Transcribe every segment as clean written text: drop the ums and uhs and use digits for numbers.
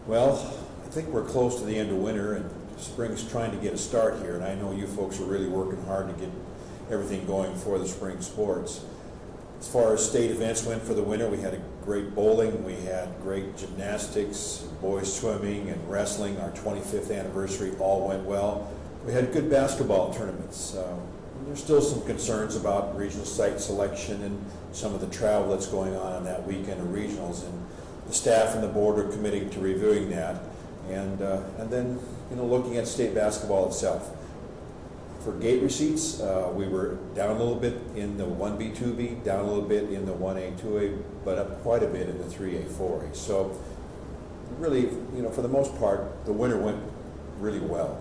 Well, I think we're close to the end of winter and spring's trying to get a start here, and I know you folks are really working hard to get everything going for the spring sports. As far as state events went for the winter, we had a great bowling, we had great gymnastics, boys swimming and wrestling. Our 25th anniversary all went well. We had good basketball tournaments. There's still some concerns about regional site selection and some of the travel that's going on that weekend of regionals, and the staff and the board are committing to reviewing that, and then looking at state basketball itself. For gate receipts, we were down a little bit in the 1B, 2B, down a little bit in the 1A, 2A, but up quite a bit in the 3A, 4A. So really, for the most part, the winter went really well.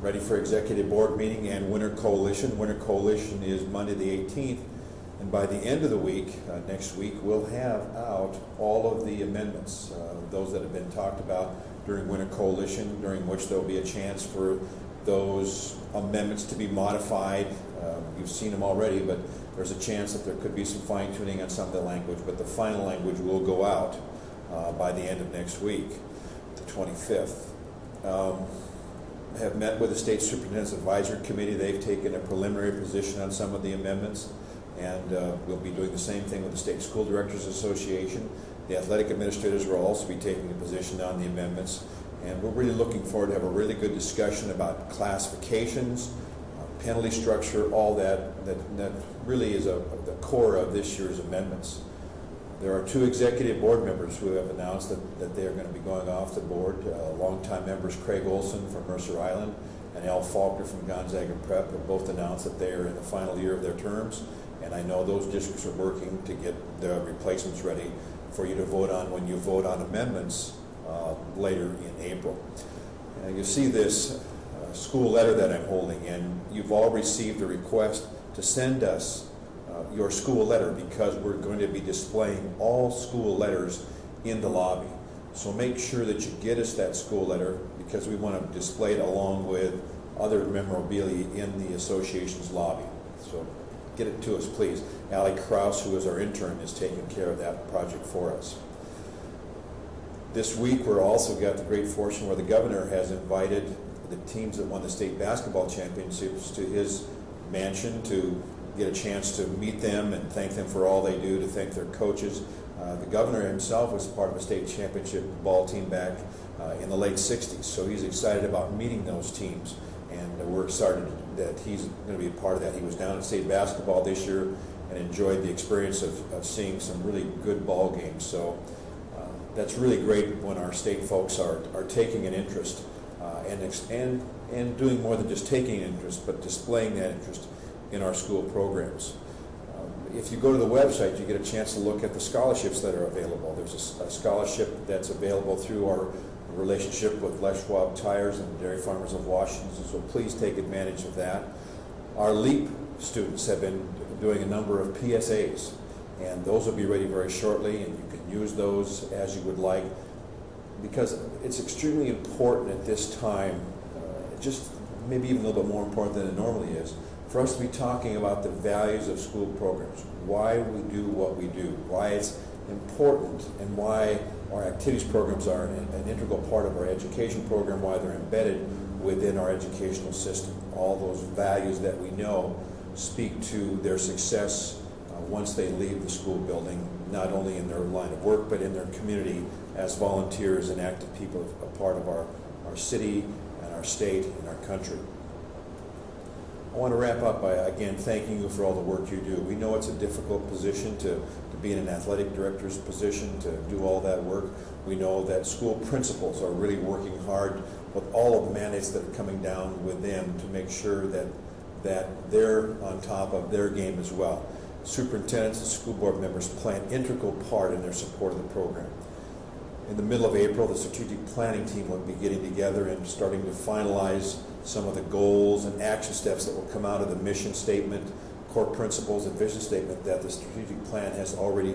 Ready for executive board meeting and Winter Coalition. Winter Coalition is Monday the 18th, and by the end of the week, next week, we'll have out all of the amendments, those that have been talked about during Winter Coalition, during which there will be a chance for those amendments to be modified. You've seen them already, but there's a chance that there could be some fine-tuning on some of the language, but the final language will go out by the end of next week, the 25th. Have met with the State Superintendent's Advisory Committee. They've taken a preliminary position on some of the amendments, and we'll be doing the same thing with the State School Directors Association. The athletic administrators will also be taking a position on the amendments, and we're really looking forward to have a really good discussion about classifications, penalty structure, all that really is the core of this year's amendments. There are 2 executive board members who have announced that they are going to be going off the board. Longtime members Craig Olson from Mercer Island and Al Faulkner from Gonzaga Prep have both announced that they are in the final year of their terms, and I know those districts are working to get the replacements ready for you to vote on when you vote on amendments later in April. You see this school letter that I'm holding, and you've all received a request to send us your school letter, because we're going to be displaying all school letters in the lobby. So make sure that you get us that school letter, because we want to display it along with other memorabilia in the association's lobby. So get it to us, please. Allie Krause, who is our intern, is taking care of that project for us. This week we're also got the great fortune where the governor has invited the teams that won the state basketball championships to his mansion to get a chance to meet them and thank them for all they do, to thank their coaches. The governor himself was part of a state championship ball team back in the late 60s, so he's excited about meeting those teams, and we're excited that he's going to be a part of that. He was down at state basketball this year and enjoyed the experience of seeing some really good ball games. So that's really great when our state folks are taking an interest and doing more than just taking an interest, but displaying that interest in our school programs. If you go to the website, you get a chance to look at the scholarships that are available. There's a scholarship that's available through our relationship with Les Schwab Tires and the Dairy Farmers of Washington, so please take advantage of that. Our LEAP students have been doing a number of PSAs, and those will be ready very shortly, and you can use those as you would like, because it's extremely important at this time, just maybe even a little bit more important than it normally is, for us to be talking about the values of school programs, why we do what we do, why it's important, and why our activities programs are an integral part of our education program, why they're embedded within our educational system. All those values that we know speak to their success once they leave the school building, not only in their line of work, but in their community as volunteers and active people, a part of our city and our state and our country. I want to wrap up by, again, thanking you for all the work you do. We know it's a difficult position to be in an athletic director's position, to do all that work. We know that school principals are really working hard with all of the mandates that are coming down with them to make sure that they're on top of their game as well. Superintendents and school board members play an integral part in their support of the program. In the middle of April, the strategic planning team will be getting together and starting to finalize some of the goals and action steps that will come out of the mission statement, core principles, and vision statement that the strategic plan has already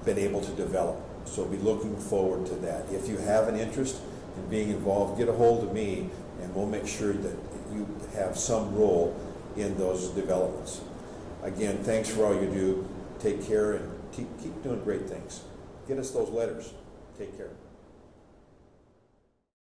been able to develop. So be looking forward to that. If you have an interest in being involved, get a hold of me, and we'll make sure that you have some role in those developments. Again, thanks for all you do. Take care and keep doing great things. Get us those letters. Take care.